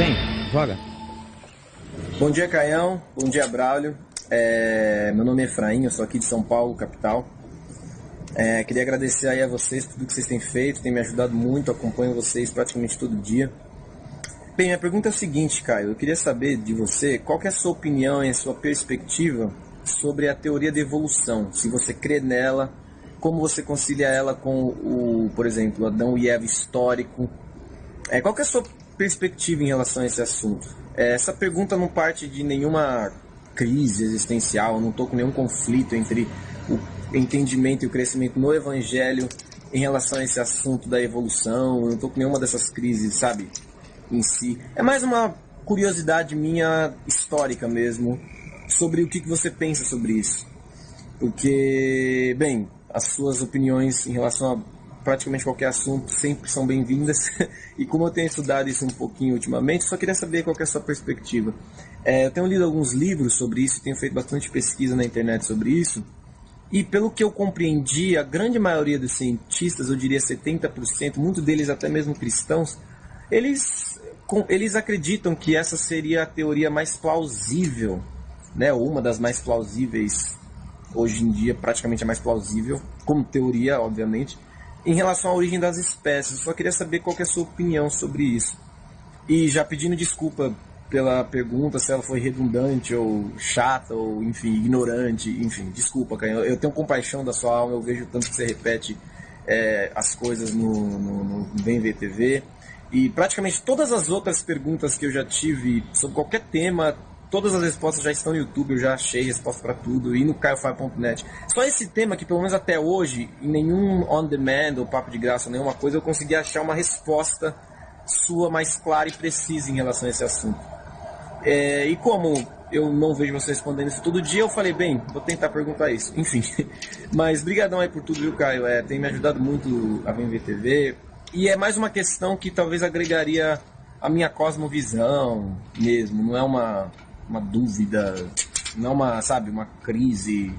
Vem, joga. Bom dia, Caião. Bom dia, Braulio. Meu nome é Efraim, eu sou aqui de São Paulo, capital. Queria agradecer aí a vocês por tudo que vocês têm feito, tem me ajudado muito, acompanho vocês praticamente todo dia. Bem, minha pergunta é o seguinte, Caio, eu queria saber de você qual que é a sua opinião e a sua perspectiva sobre a teoria da evolução, se você crê nela, como você concilia ela com por exemplo, Adão e Eva histórico. Qual que é a sua perspectiva em relação a esse assunto? Essa pergunta não parte de nenhuma crise existencial, eu não estou com nenhum conflito entre o entendimento e o crescimento no Evangelho em relação a esse assunto da evolução, eu não estou com nenhuma dessas crises, sabe, em si. É mais uma curiosidade minha histórica mesmo, sobre o que você pensa sobre isso. Porque, bem, as suas opiniões em relação a praticamente qualquer assunto sempre são bem-vindas. E como eu tenho estudado isso um pouquinho ultimamente, só queria saber qual que é a sua perspectiva. Eu tenho lido alguns livros sobre isso, tenho feito bastante pesquisa na internet sobre isso. E pelo que eu compreendi, a grande maioria dos cientistas, eu diria 70%, muitos deles até mesmo cristãos, eles acreditam que essa seria a teoria mais plausível, né? Ou uma das mais plausíveis, hoje em dia praticamente a mais plausível, como teoria, obviamente, em relação à origem das espécies. Eu só queria saber qual que é a sua opinião sobre isso. E já pedindo desculpa pela pergunta, se ela foi redundante ou chata, ou enfim, ignorante, enfim, desculpa, Caio. Eu tenho compaixão da sua alma, eu vejo tanto que você repete as coisas no Vem Ver TV. E praticamente todas as outras perguntas que eu já tive sobre qualquer tema, todas as respostas já estão no YouTube, eu já achei resposta para tudo, e no caiofai.net. Só esse tema que, pelo menos até hoje, em nenhum on-demand ou papo de graça, nenhuma coisa, eu consegui achar uma resposta sua mais clara e precisa em relação a esse assunto. E como eu não vejo você respondendo isso todo dia, eu falei, bem, vou tentar perguntar isso. Enfim, mas brigadão aí por tudo, viu, Caio? Tem me ajudado muito a Vem Ver TV, e é mais uma questão que talvez agregaria a minha cosmovisão mesmo, não é uma dúvida, não é uma, sabe, uma crise,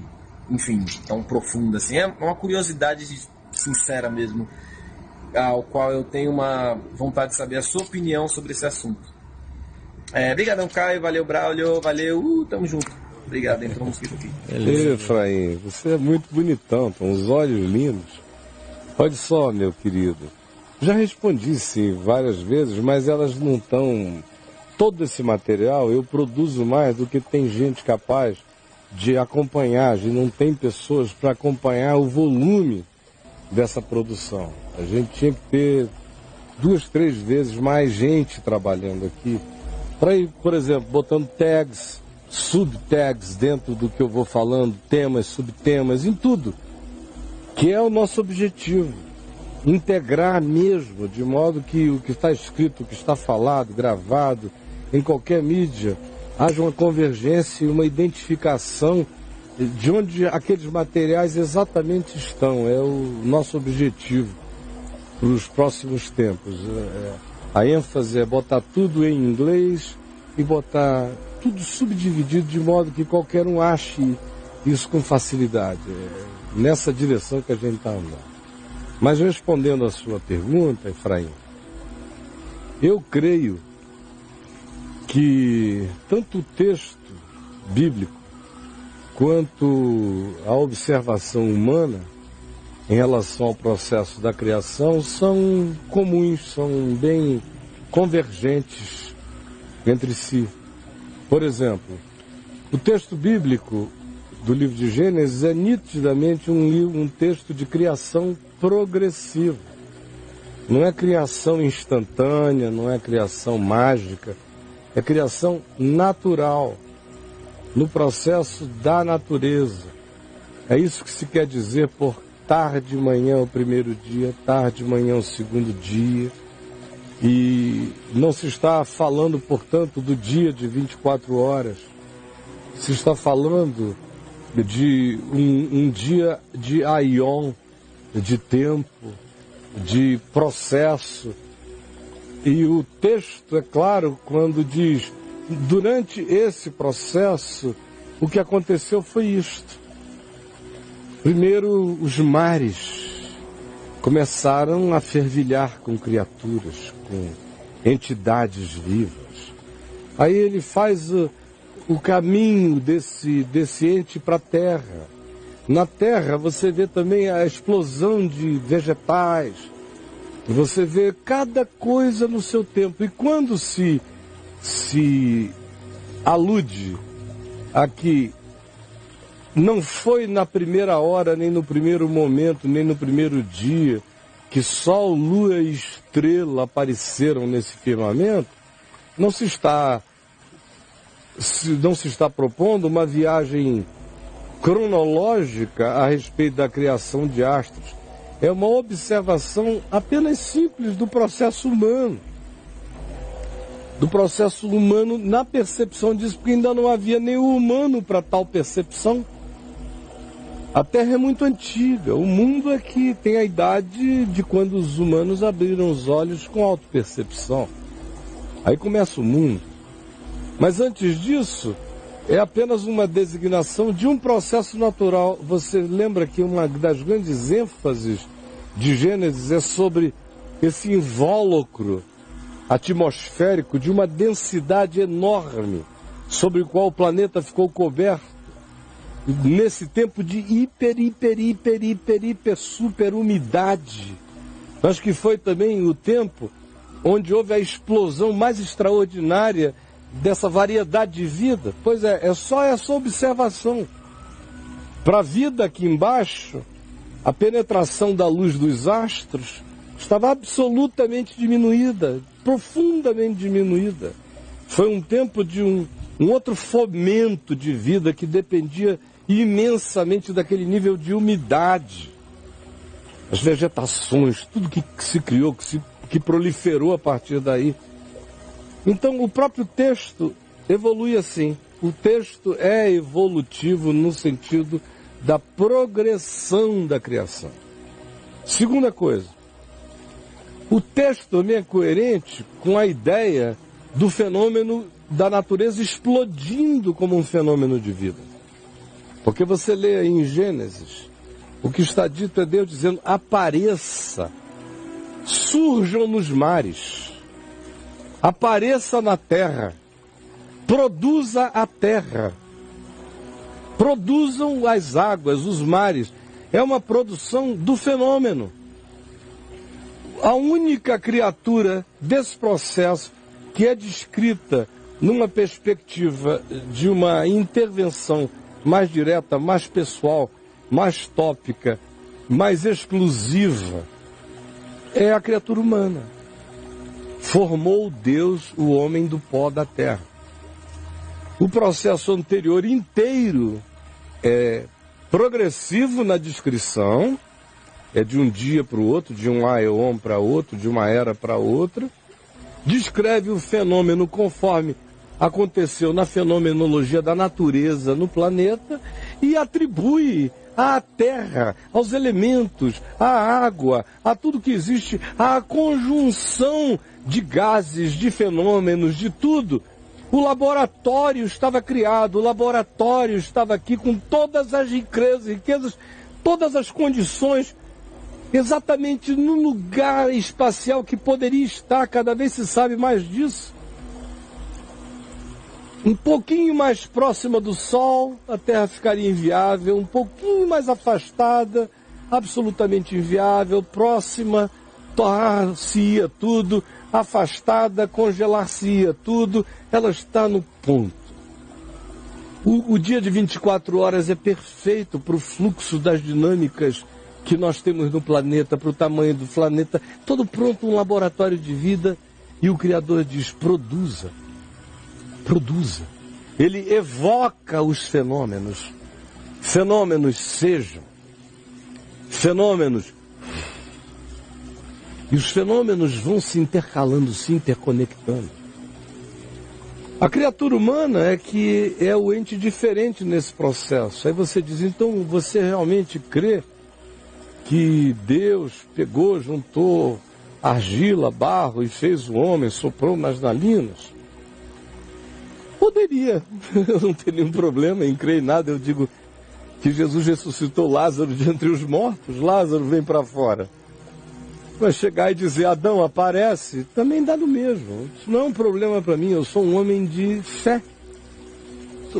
enfim, tão profunda assim. É uma curiosidade sincera mesmo, ao qual eu tenho uma vontade de saber a sua opinião sobre esse assunto. Obrigadão, Caio, valeu, Braulio, valeu, tamo junto. Obrigado, entrou um mosquito aqui. Efraim, você é muito bonitão, com uns olhos lindos. Olha só, meu querido, já respondi sim várias vezes, mas elas não estão... Todo esse material eu produzo mais do que tem gente capaz de acompanhar, e não tem pessoas para acompanhar o volume dessa produção. A gente tinha que ter 2, 3 vezes mais gente trabalhando aqui, para ir, por exemplo, botando tags, subtags dentro do que eu vou falando, temas, subtemas, em tudo, que é o nosso objetivo. Integrar mesmo, de modo que o que está escrito, o que está falado, gravado, em qualquer mídia, haja uma convergência e uma identificação de onde aqueles materiais exatamente estão. É o nosso objetivo para os próximos tempos. A ênfase é botar tudo em inglês e botar tudo subdividido de modo que qualquer um ache isso com facilidade. É nessa direção que a gente está andando. Mas respondendo a sua pergunta, Efraim, eu creio que tanto o texto bíblico quanto a observação humana em relação ao processo da criação são comuns, são bem convergentes entre si. Por exemplo, o texto bíblico do livro de Gênesis é nitidamente um texto de criação progressiva. Não é criação instantânea, não é criação mágica, é criação natural, no processo da natureza. É isso que se quer dizer por tarde de manhã o primeiro dia, tarde de manhã o segundo dia. E não se está falando, portanto, do dia de 24 horas. Se está falando de um dia de aion, de tempo, de processo. E o texto, é claro, quando diz, durante esse processo, o que aconteceu foi isto. Primeiro, os mares começaram a fervilhar com criaturas, com entidades vivas. Aí ele faz o caminho desse ente para a Terra. Na Terra você vê também a explosão de vegetais, você vê cada coisa no seu tempo. E quando se alude a que não foi na primeira hora, nem no primeiro momento, nem no primeiro dia, que Sol, Lua e Estrela apareceram nesse firmamento, não se está propondo uma viagem cronológica a respeito da criação de astros. É uma observação apenas simples do processo humano. Do processo humano na percepção disso, porque ainda não havia nenhum humano para tal percepção. A Terra é muito antiga, o mundo é que tem a idade de quando os humanos abriram os olhos com autopercepção. Aí começa o mundo. Mas antes disso, é apenas uma designação de um processo natural. Você lembra que uma das grandes ênfases de Gênesis é sobre esse invólucro atmosférico de uma densidade enorme, sobre o qual o planeta ficou coberto, nesse tempo de hiper, super umidade. Acho que foi também o tempo onde houve a explosão mais extraordinária dessa variedade de vida. Pois é só essa observação. Para a vida aqui embaixo, a penetração da luz dos astros estava absolutamente diminuída, profundamente diminuída. Foi um tempo de um outro fomento de vida que dependia imensamente daquele nível de umidade. As vegetações, tudo que se criou, que proliferou a partir daí. Então o próprio texto evolui assim. O texto é evolutivo no sentido da progressão da criação. Segunda coisa, o texto também é coerente com a ideia do fenômeno da natureza explodindo como um fenômeno de vida. Porque você lê aí em Gênesis, o que está dito é Deus dizendo: apareça, surjam nos mares, apareça na terra, produza a terra, produzam as águas, os mares. É uma produção do fenômeno. A única criatura desse processo que é descrita numa perspectiva de uma intervenção mais direta, mais pessoal, mais tópica, mais exclusiva, é a criatura humana. Formou Deus o homem do pó da terra. O processo anterior inteiro é progressivo na descrição, é de um dia para o outro, de um aeon para outro, de uma era para outra. Descreve o fenômeno conforme aconteceu na fenomenologia da natureza no planeta e atribui à terra, aos elementos, à água, a tudo que existe, à conjunção de gases, de fenômenos, de tudo. O laboratório estava criado, o laboratório estava aqui com todas as riquezas, todas as condições, exatamente no lugar espacial que poderia estar, cada vez se sabe mais disso. Um pouquinho mais próxima do Sol, a Terra ficaria inviável. Um pouquinho mais afastada, absolutamente inviável. Próxima, torrar-se-ia tudo. Afastada, congelar-se-ia tudo. Ela está no ponto. O dia de 24 horas é perfeito para o fluxo das dinâmicas que nós temos no planeta, para o tamanho do planeta. Todo pronto, um laboratório de vida. E o Criador diz: produza. Produza. Ele evoca os fenômenos. Fenômenos sejam. Fenômenos. E os fenômenos vão se intercalando, se interconectando. A criatura humana é que é o ente diferente nesse processo. Aí você diz: então você realmente crê que Deus pegou, juntou argila, barro e fez o homem, soprou nas narinas? Poderia, eu não tenho nenhum problema em crer em nada. Eu digo que Jesus ressuscitou Lázaro de entre os mortos. Lázaro vem para fora. Mas chegar e dizer, Adão, aparece, também dá no mesmo. Isso não é um problema para mim, eu sou um homem de fé.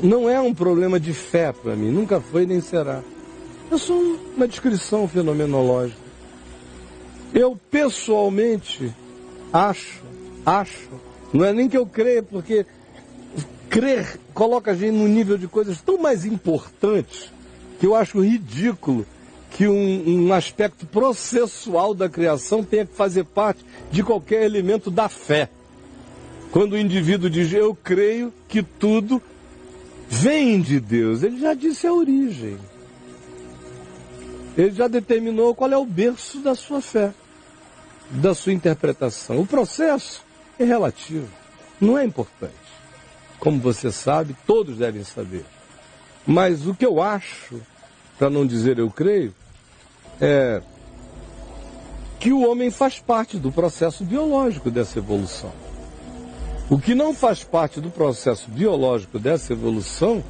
Não é um problema de fé para mim, nunca foi nem será. É só uma descrição fenomenológica. Eu pessoalmente acho, não é nem que eu creia, porque crer coloca a gente num nível de coisas tão mais importantes que eu acho ridículo que um aspecto processual da criação tenha que fazer parte de qualquer elemento da fé. Quando o indivíduo diz, eu creio que tudo vem de Deus, ele já disse a origem. Ele já determinou qual é o berço da sua fé, da sua interpretação. O processo é relativo, não é importante. Como você sabe, todos devem saber. Mas o que eu acho, para não dizer eu creio, é que o homem faz parte do processo biológico dessa evolução. O que não faz parte do processo biológico dessa evolução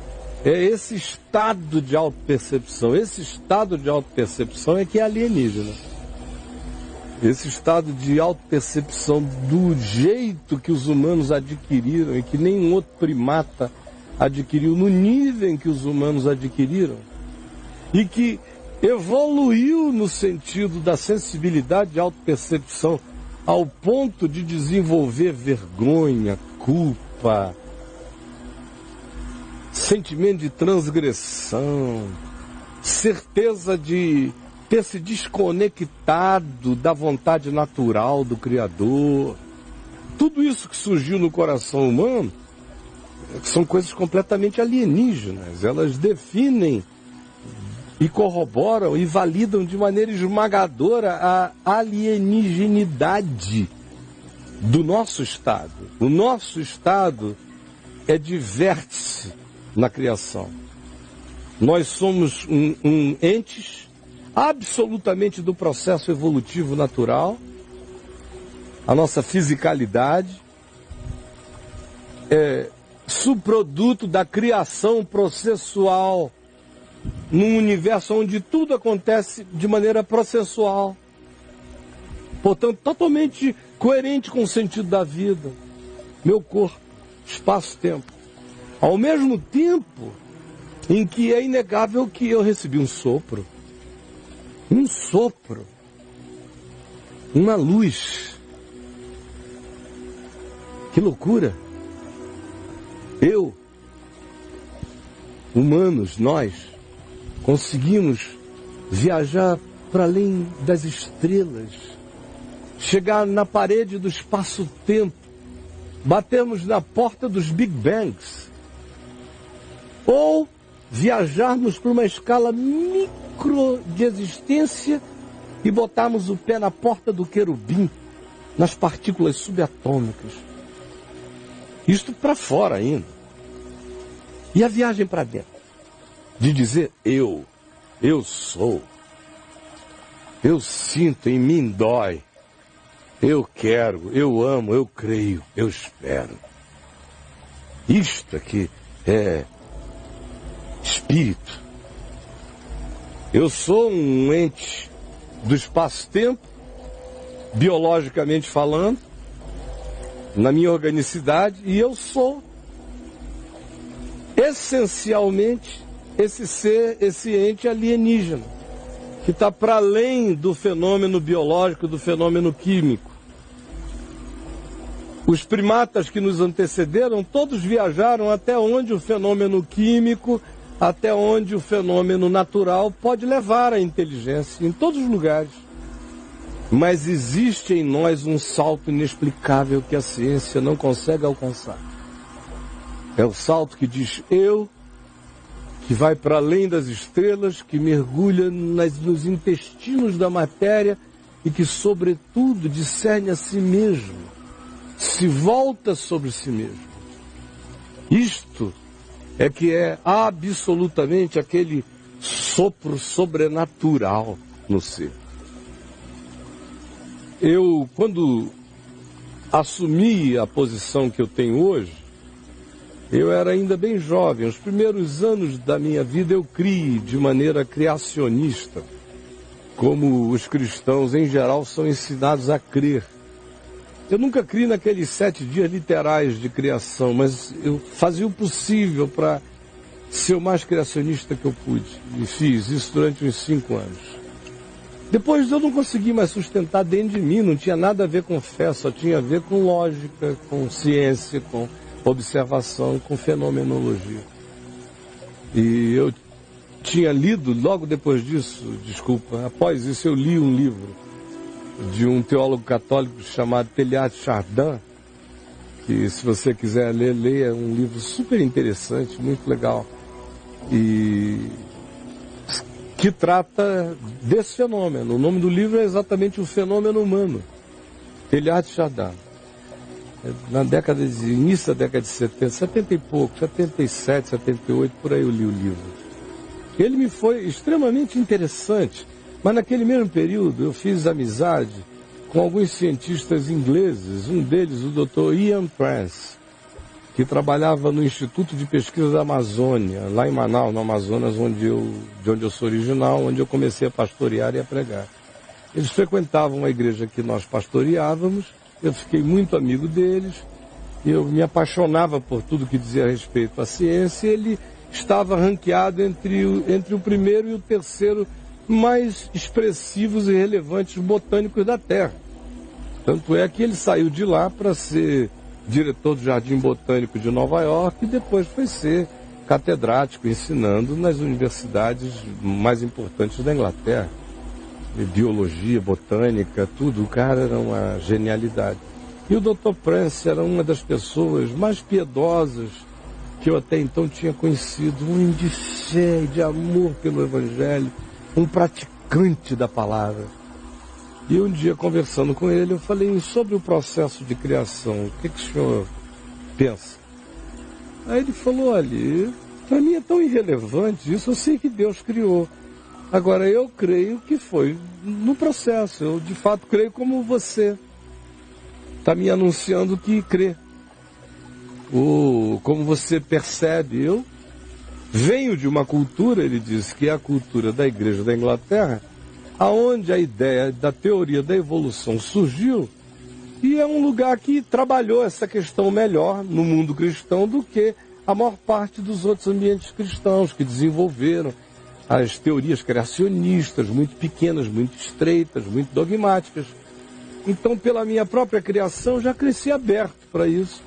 é esse estado de autopercepção. Esse estado de autopercepção é que é alienígena. Esse estado de autopercepção do jeito que os humanos adquiriram e que nenhum outro primata adquiriu no nível em que os humanos adquiriram e que evoluiu no sentido da sensibilidade de autopercepção ao ponto de desenvolver vergonha, culpa, sentimento de transgressão, certeza de ter se desconectado da vontade natural do Criador. Tudo isso que surgiu no coração humano são coisas completamente alienígenas. Elas definem e corroboram e validam de maneira esmagadora a alienígenidade do nosso estado. O nosso estado é de vértice na criação. Nós somos entes absolutamente do processo evolutivo natural. A nossa fisicalidade é subproduto da criação processual num universo onde tudo acontece de maneira processual. Portanto, totalmente coerente com o sentido da vida. Meu corpo, espaço-tempo. Ao mesmo tempo em que é inegável que eu recebi um sopro, uma luz. Que loucura! Humanos, nós, conseguimos viajar para além das estrelas, chegar na parede do espaço-tempo, batermos na porta dos Big Bangs, ou viajarmos para uma escala micro de existência e botarmos o pé na porta do querubim, nas partículas subatômicas. Isto para fora ainda. E a viagem para dentro, de dizer eu sou, eu sinto, em mim dói, eu quero, eu amo, eu creio, eu espero. Isto aqui é espírito. Eu sou um ente do espaço-tempo, biologicamente falando, na minha organicidade, e eu sou essencialmente esse ser, esse ente alienígena, que está para além do fenômeno biológico, do fenômeno químico. Os primatas que nos antecederam, todos viajaram até onde o fenômeno químico, até onde o fenômeno natural pode levar a inteligência, em todos os lugares. Mas existe em nós um salto inexplicável que a ciência não consegue alcançar. É o salto que diz eu, que vai para além das estrelas, que mergulha nos intestinos da matéria e que, sobretudo, discerne a si mesmo, se volta sobre si mesmo. Isto é que é absolutamente aquele sopro sobrenatural no ser. Eu, quando assumi a posição que eu tenho hoje, eu era ainda bem jovem. Os primeiros anos da minha vida eu criei de maneira criacionista. como os cristãos em geral são ensinados a crer. Eu nunca criei naqueles 7 dias literais de criação, mas eu fazia o possível para ser o mais criacionista que eu pude. E fiz isso durante uns 5 anos. Depois eu não consegui mais sustentar dentro de mim, não tinha nada a ver com fé, só tinha a ver com lógica, com ciência, com observação, com fenomenologia. E eu tinha lido, logo depois disso, após isso eu li um livro de um teólogo católico chamado Teilhard de Chardin, que se você quiser ler, leia, um livro super interessante, muito legal, e que trata desse fenômeno. O nome do livro é exatamente O Fenômeno Humano, Teilhard de Chardin. Na início da década de 70, 70 e pouco, 77, 78, por aí eu li o livro. Ele me foi extremamente interessante, mas naquele mesmo período eu fiz amizade com alguns cientistas ingleses, um deles o Dr. Ian Prince, que trabalhava no Instituto de Pesquisa da Amazônia, lá em Manaus, no Amazonas, de onde eu sou original, onde eu comecei a pastorear e a pregar. Eles frequentavam a igreja que nós pastoreávamos, eu fiquei muito amigo deles, eu me apaixonava por tudo que dizia a respeito à ciência, e ele estava ranqueado entre o primeiro e o terceiro mais expressivos e relevantes botânicos da Terra. Tanto é que ele saiu de lá para ser diretor do Jardim Botânico de Nova York e depois foi ser catedrático, ensinando nas universidades mais importantes da Inglaterra. Biologia, botânica, tudo. O cara era uma genialidade. E o Dr. Prince era uma das pessoas mais piedosas que eu até então tinha conhecido, um homem de fé e de amor pelo Evangelho, um praticante da palavra. E um dia, conversando com ele, eu falei sobre o processo de criação, o que o senhor pensa? Aí ele falou, olha, para mim é tão irrelevante isso, eu sei que Deus criou. Agora, eu creio que foi no processo, eu de fato creio como você está me anunciando que crê. Como você percebe, eu venho de uma cultura, ele diz, que é a cultura da Igreja da Inglaterra, aonde a ideia da teoria da evolução surgiu, e é um lugar que trabalhou essa questão melhor no mundo cristão do que a maior parte dos outros ambientes cristãos que desenvolveram as teorias criacionistas, muito pequenas, muito estreitas, muito dogmáticas. Então, pela minha própria criação, já cresci aberto para isso.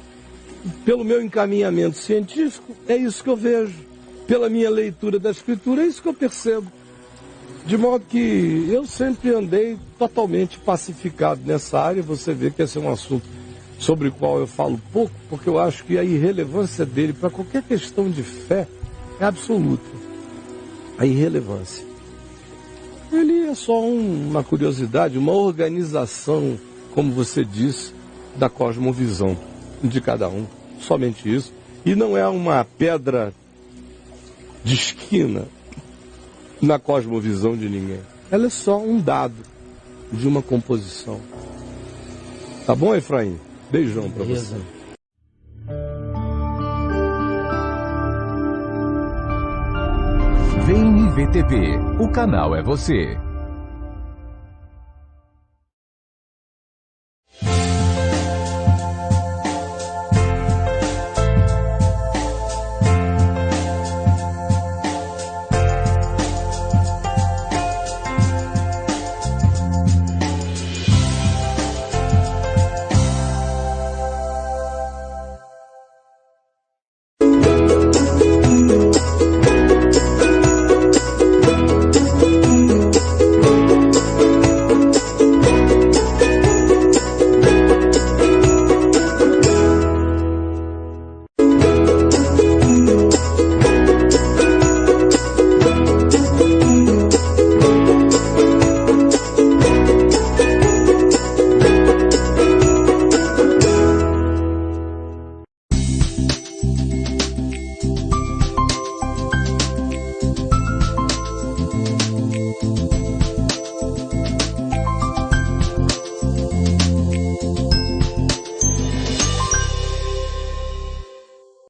Pelo meu encaminhamento científico, é isso que eu vejo. Pela minha leitura da Escritura, é isso que eu percebo. De modo que eu sempre andei totalmente pacificado nessa área. Você vê que esse é um assunto sobre o qual eu falo pouco, porque eu acho que a irrelevância dele para qualquer questão de fé é absoluta. A irrelevância. Ele é só uma curiosidade, uma organização, como você disse, da cosmovisão de cada um. Somente isso. E não é uma pedra de esquina na cosmovisão de ninguém. Ela é só um dado de uma composição. Tá bom, Efraim? Beijão pra você. Vem IVTV, o canal é você.